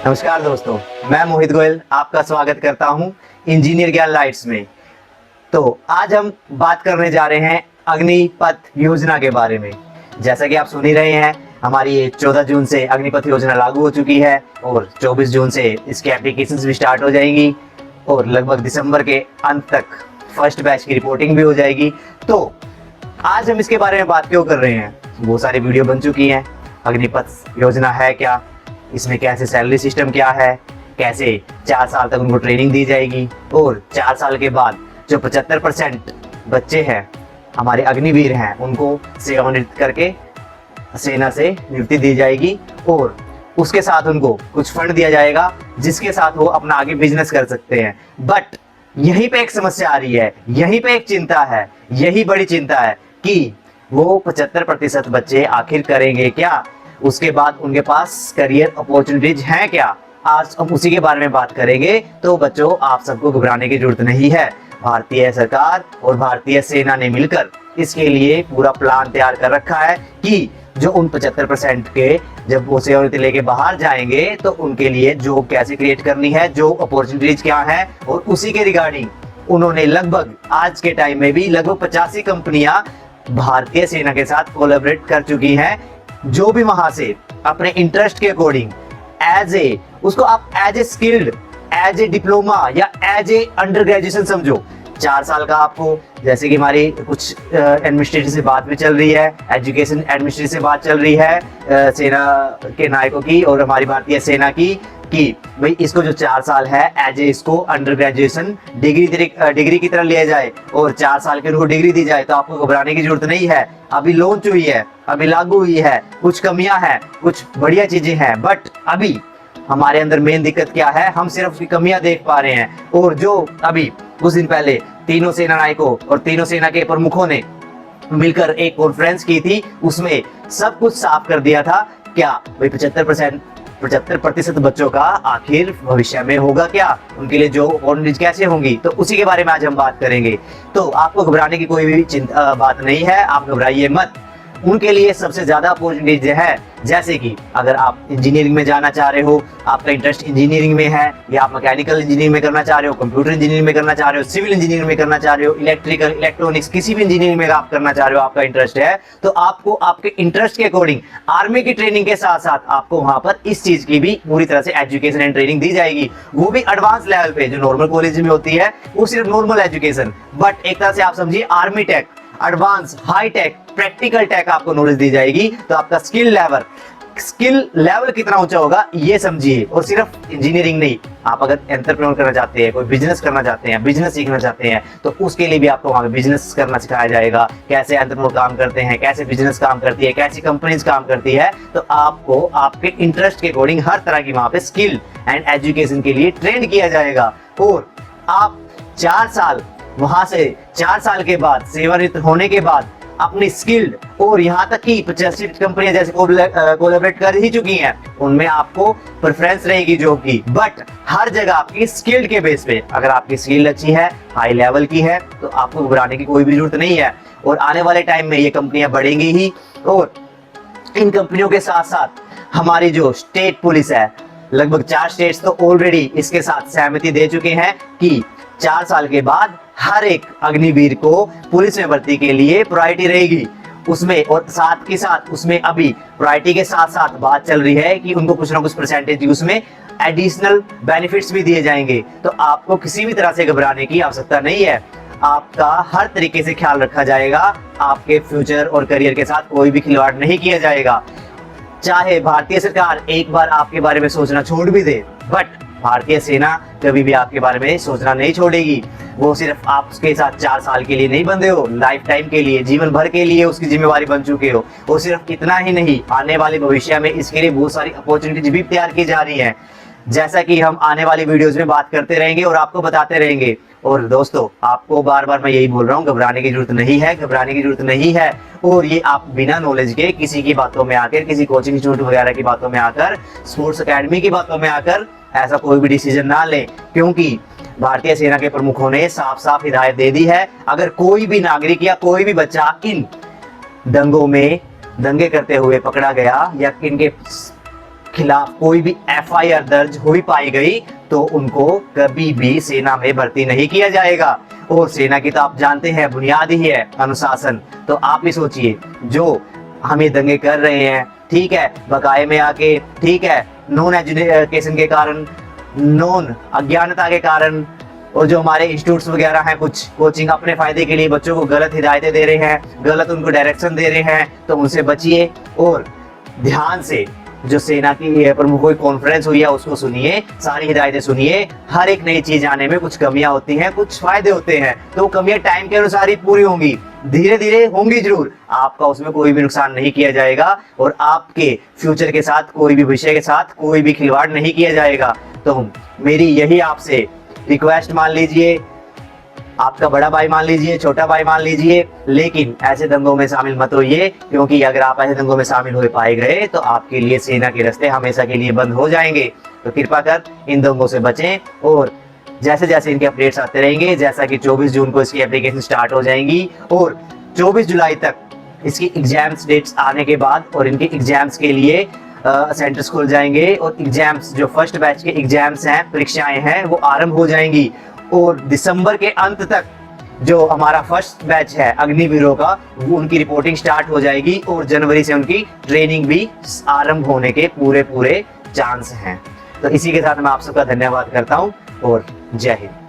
नमस्कार दोस्तों, मैं मोहित गोयल आपका स्वागत करता हूं इंजीनियर ज्ञान लाइट्स में। तो आज हम बात करने जा रहे हैं अग्निपथ योजना के बारे में। जैसा कि आप सुन ही रहे हैं, हमारी ये 14 जून से अग्निपथ योजना लागू हो चुकी है और 24 जून से इसकी एप्लीकेशंस भी स्टार्ट हो जाएंगी और लगभग दिसंबर के अंत तक फर्स्ट बैच की रिपोर्टिंग भी हो जाएगी। तो आज हम इसके बारे में बात क्यों कर रहे हैं? बहुत सारी वीडियो बन चुकी हैं। अग्निपथ योजना है क्या, इसमें कैसे सैलरी सिस्टम क्या है, कैसे 4 साल तक उनको ट्रेनिंग दी जाएगी और 4 साल के बाद जो 75% बच्चे हैं, हमारे अग्निवीर हैं, उनको सेवानिवृत्त करके सेना से नियुक्ति दी जाएगी और उसके साथ उनको कुछ फंड दिया जाएगा जिसके साथ वो अपना आगे बिजनेस कर सकते हैं। बट यहीं पे एक समस्या आ रही है, यहीं पे एक चिंता है, यही बड़ी चिंता है कि वो 75% बच्चे आखिर करेंगे क्या, उसके बाद उनके पास करियर अपॉर्चुनिटीज हैं क्या। आज हम उसी के बारे में बात करेंगे। तो बच्चों, आप सबको घबराने की जरूरत नहीं है। भारतीय सरकार और भारतीय सेना ने मिलकर इसके लिए पूरा प्लान तैयार कर रखा है कि जो उन 75% के जब वो सेवानिवृत्ति लेके बाहर जाएंगे तो उनके लिए जॉब कैसे क्रिएट करनी है, जो अपॉर्चुनिटीज क्या है, और उसी के रिगार्डिंग उन्होंने लगभग आज के टाइम में भी लगभग 85 कंपनियां भारतीय सेना के साथ कोलैबोरेट कर चुकी हैं। जो भी वहां से अपने इंटरेस्ट के अकॉर्डिंग उसको आप as a skilled, as a diploma या एज ए अंडर ग्रेजुएशन समझो। 4 साल का आपको, जैसे कि हमारी कुछ एडमिनिस्ट्रेटिव से बात भी चल रही है, एजुकेशन एडमिनिस्ट्रेटिव से बात चल रही है सेना के नायकों की और हमारी भारतीय सेना की, कि भाई इसको जो 4 साल है एज ए इसको अंडर ग्रेजुएशन डिग्री की तरह लिया जाए और 4 साल के उनको डिग्री दी जाए। तो आपको घबराने की जरूरत नहीं है। अभी लॉन्च हुई है, अभी लागू हुई है, कुछ कमियां हैं, कुछ बढ़िया चीजें हैं, बट अभी हमारे अंदर मेन दिक्कत क्या है, हम सिर्फ उसकी कमियां देख पा रहे हैं। और जो अभी कुछ दिन पहले तीनों सेना नायकों और तीनों सेना के प्रमुखों ने मिलकर एक कॉन्फ्रेंस की थी, उसमें सब कुछ साफ कर दिया था। क्या भाई 75% बच्चों का आखिर भविष्य में होगा क्या, उनके लिए जो अपॉर्चुनिटीज कैसे होंगी, तो उसी के बारे में आज हम बात करेंगे। तो आपको घबराने की कोई भी बात नहीं है, आप घबराइए मत। उनके लिए सबसे ज्यादा अपॉर्चुनिटीज है, जैसे कि अगर आप इंजीनियरिंग में जाना चाह रहे हो, आपका इंटरेस्ट इंजीनियरिंग में है, या आप मैकेनिकल इंजीनियरिंग में करना चाह रहे हो, कंप्यूटर इंजीनियरिंग में करना चाह रहे हो, सिविल इंजीनियरिंग में करना चाह रहे हो, इलेक्ट्रिकल, इलेक्ट्रॉनिक्स, किसी भी इंजीनियरिंग में आप करना चाह रहे हो, आपका इंटरेस्ट है, तो आपको आपके इंटरेस्ट के अकॉर्डिंग आर्मी की ट्रेनिंग के साथ साथ आपको वहां पर इस चीज की भी पूरी तरह से एजुकेशन एंड ट्रेनिंग दी जाएगी। वो भी एडवांस लेवल पे, जो नॉर्मल कॉलेज में होती है वो सिर्फ नॉर्मल एजुकेशन, बट एक तरह से आप समझिए army tech, advance, high tech, practical tech आपको नॉलेज दी जाएगी। तो आपका स्किल लेवल कितना ऊंचा होगा ये समझिए। और सिर्फ इंजीनियरिंग नहीं, आप अगर एंटरप्रेन्योर करना चाहते हैं, कोई बिजनेस करना चाहते हैं, बिजनेस सीखना चाहते हैं, तो उसके लिए भी आपको वहां पे बिजनेस करना सिखाया जाएगा, कैसे एंटरप्रेन्योर काम करते हैं, कैसे बिजनेस काम करती है, कैसी कंपनीज काम करती है। तो आपको आपके इंटरेस्ट के अकॉर्डिंग हर तरह की वहां पे स्किल एंड एजुकेशन के लिए ट्रेन किया जाएगा। और आप 4 साल वहां से 4 साल के बाद सेवानिवृत्त होने के बाद अपनी स्किल्ड, और यहाँ तक कि 85 कंपनियां जैसे कोलैबोरेट कर ही चुकी हैं, उनमें आपको प्रेफरेंस रहेगी जॉब की, बट हर जगह आपकी स्किल्ड के बेस पे। अगर आपकी स्किल अच्छी है, हाई लेवल की है, तो आपको घबराने की कोई भी जरूरत नहीं है। और आने वाले टाइम में ये कंपनियां बढ़ेंगी ही, और इन कंपनियों के साथ साथ हमारी जो स्टेट पुलिस है, लगभग 4 स्टेट्स तो ऑलरेडी इसके साथ सहमति दे चुके हैं कि 4 साल के बाद हर एक अग्निवीर को पुलिस में भर्ती के लिए प्रायोरिटी रहेगी उसमें। और साथ के साथ उसमें अभी प्रायोरिटी के साथ साथ बात चल रही है कि उनको कुछ ना कुछ परसेंटेज उसमें एडिशनल बेनिफिट्स भी दिए जाएंगे। तो आपको किसी भी तरह से घबराने की आवश्यकता नहीं है। आपका हर तरीके से ख्याल रखा जाएगा, आपके फ्यूचर और करियर के साथ कोई भी खिलवाड़ नहीं किया जाएगा। चाहे भारतीय सरकार एक बार आपके बारे में सोचना छोड़ भी दे, बट भारतीय सेना कभी भी आपके बारे में सोचना नहीं छोड़ेगी। वो सिर्फ आपके साथ 4 साल के लिए नहीं बंधे हो, लाइफ टाइम के लिए, जीवन भर के लिए उसकी जिम्मेवारी बन चुके हो। और सिर्फ इतना ही नहीं, आने वाले भविष्य में इसके लिए बहुत सारी अपॉर्चुनिटीज भी तैयार की जा रही है, जैसा कि हम आने वाली वीडियोस में बात करते रहेंगे और आपको बताते रहेंगे। और दोस्तों, आपको बार बार मैं यही बोल रहा हूँ, घबराने की जरूरत नहीं है, घबराने की जरूरत नहीं है। और ये आप बिना नॉलेज के किसी की बातों में आकर, किसी कोचिंग इंस्टीट्यूट वगैरह की बातों में आकर, स्पोर्ट्स अकेडमी की बातों में आकर ऐसा कोई भी डिसीजन ना लें, क्योंकि भारतीय सेना के प्रमुखों ने साफ साफ हिदायत दे दी है, अगर कोई भी नागरिक या कोई भी बच्चा इन दंगों में दंगे करते हुए पकड़ा गया या इनके खिलाफ कोई भी FIR दर्ज हुई पाई गई तो उनको कभी भी सेना में भर्ती नहीं किया जाएगा। और सेना की तो आप जानते हैं बुनियाद ही है अनुशासन। तो आप भी सोचिए, जो हमें दंगे कर रहे हैं, ठीक है, बकाये में आके, ठीक है, नॉन एजुकेशन के कारण, नॉन अज्ञानता के कारण, और जो हमारे इंस्टीट्यूट्स वगैरह हैं, कुछ कोचिंग अपने फायदे के लिए बच्चों को गलत हिदायतें दे रहे हैं, गलत उनको डायरेक्शन दे रहे हैं, तो उनसे बचिए और ध्यान से जो सेना की प्रमुखों की कॉन्फ्रेंस हुई है उसको सुनिए, सारी हिदायतें सुनिए। हर एक नई चीज आने में कुछ कमियां होती हैं, कुछ फायदे होते हैं, तो कमियां टाइम के अनुसार ही पूरी होंगी, धीरे धीरे होंगी जरूर। आपका उसमें कोई भी नुकसान नहीं किया जाएगा और आपके फ्यूचर के साथ, कोई भी विषय के साथ कोई भी खिलवाड़ नहीं किया जाएगा। तो मेरी यही आपसे रिक्वेस्ट मान लीजिए, आपका बड़ा भाई मान लीजिए, छोटा भाई मान लीजिए, लेकिन ऐसे दंगों में शामिल मत होइए, क्योंकि अगर आप ऐसे दंगों में शामिल हो पाए गए तो आपके लिए सेना के रास्ते हमेशा के लिए बंद हो जाएंगे। तो कृपा कर इन दंगों से बचें और जैसे जैसे इनके अपडेट्स आते रहेंगे, जैसा कि 24 जून को इसकी एप्लीकेशन स्टार्ट हो जाएंगी और 24 जुलाई तक इसकी एग्जाम्स डेट्स आने के बाद और इनके एग्जाम्स के लिए सेंटर्स खुल जाएंगे और एग्जाम्स, जो फर्स्ट बैच के एग्जाम्स हैं, परीक्षाएं हैं, वो आरंभ हो जाएंगी। और दिसंबर के अंत तक जो हमारा फर्स्ट बैच है अग्निवीरों का, वो उनकी रिपोर्टिंग स्टार्ट हो जाएगी और जनवरी से उनकी ट्रेनिंग भी आरंभ होने के पूरे चांस हैं। तो इसी के साथ मैं आप सबका धन्यवाद करता हूं और जय हिंद।